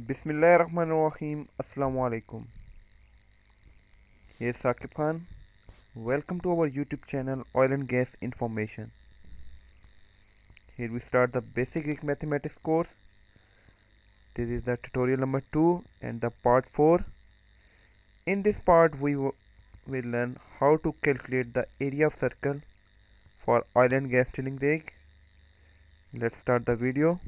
Bismillahirrahmanirrahim. Assalamu alaikum. Here's Saqib Khan. Welcome to our YouTube channel Oil and Gas Information. Here we start the basic Greek mathematics course. This is the tutorial number 2 and the part 4. In this part we will learn how to calculate the area of circle for oil and gas drilling rig. Let's start the video.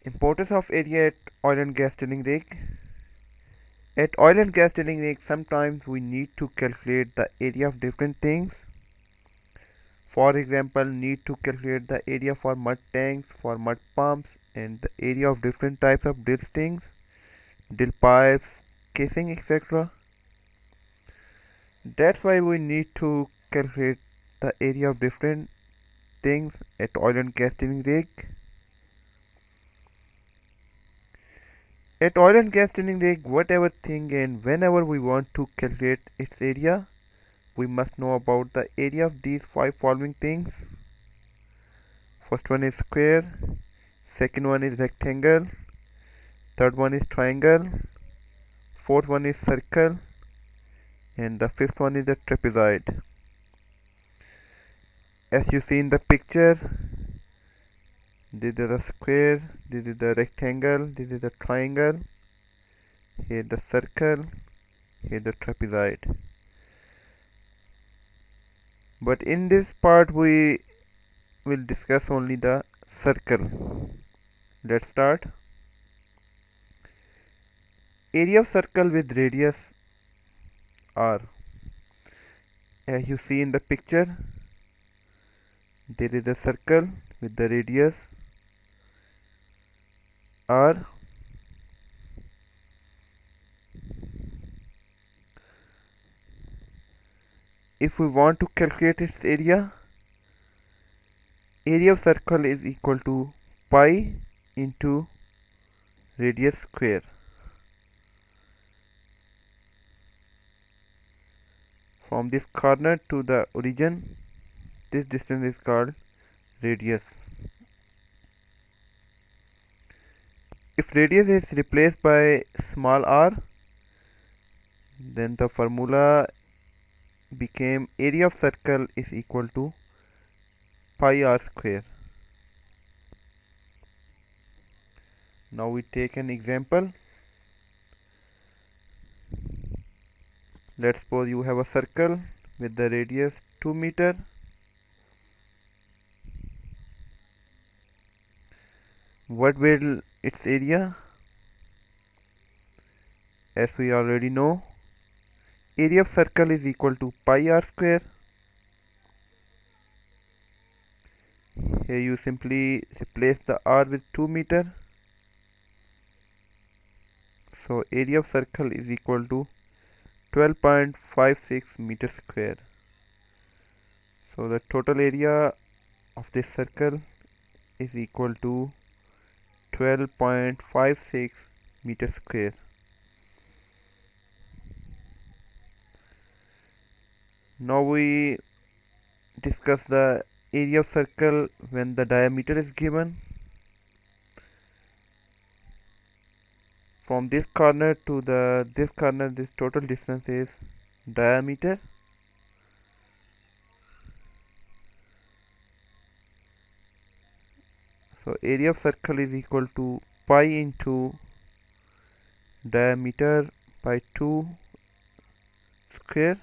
Importance of area at oil and gas drilling rig. At oil and gas drilling rig, sometimes we need to calculate the area of different things. For example, need to calculate the area for mud tanks, for mud pumps, and the area of different types of drill strings, drill pipes, casing, etc. That's why we need to calculate the area of different things at oil and gas drilling rig. At oil and gas drilling rig, whatever thing and whenever we want to calculate its area, we must know about the area of these 5 following things. First one is square, second one is rectangle, third one is triangle, fourth one is circle, and the fifth one is the trapezoid. As you see in the picture, this is the square, this is the rectangle, this is the triangle, here the circle, here the trapezoid. But in this part we will discuss only the circle. Let's start. Area of circle with radius r. As you see in the picture, there is a circle with the radius r. If we want to calculate its area of circle is equal to pi into radius square. From this corner to the origin, this distance is called radius. If radius is replaced by small r, then the formula became area of circle is equal to pi r square. Now we take an example. Let's suppose you have a circle with the radius 2 meter. What will its area? As we already know, area of circle is equal to pi r square. Here you simply replace the r with 2 meter. So area of circle is equal to 12.56 meter square. So the total area of this circle is equal to 12.56 meter square. Now we discuss the area of circle when the diameter is given. From this corner to this corner, this total distance is diameter. So area of circle is equal to pi into diameter by 2 square.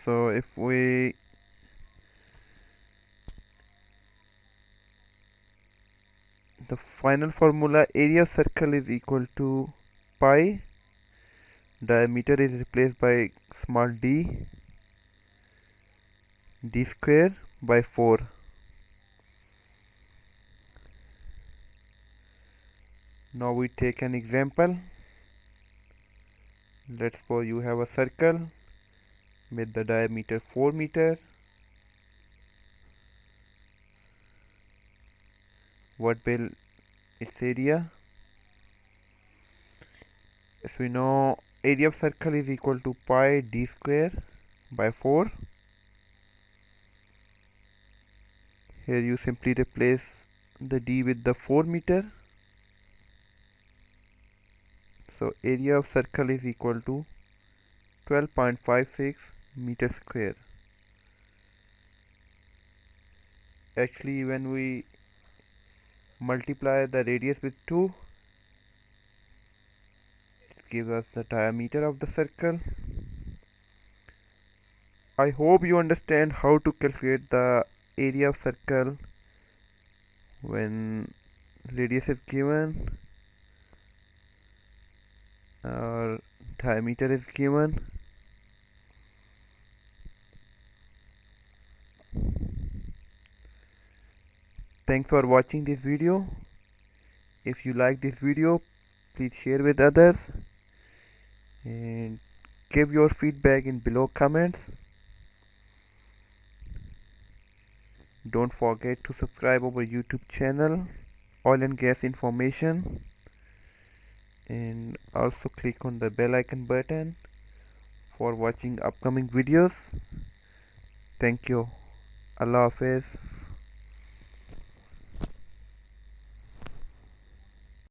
So if we the final formula, area of circle is equal to pi, diameter is replaced by small d, d square by 4. Now we take an example. Let's suppose you have a circle with the diameter 4 meter. What will its area? As we know, area of circle is equal to pi d square by 4. Here you simply replace the d with the 4 meter. So area of circle is equal to 12.56 meter square. Actually, when we multiply the radius with 2, it gives us the diameter of the circle. I hope you understand how to calculate the area of circle when radius is given or diameter is given. Thanks for watching this video. If you like this video, please share with others and give your feedback in below comments. Don't forget to subscribe our YouTube channel, Oil and Gas Information, and also click on the bell icon button for watching upcoming videos. Thank you. Allah Hafiz.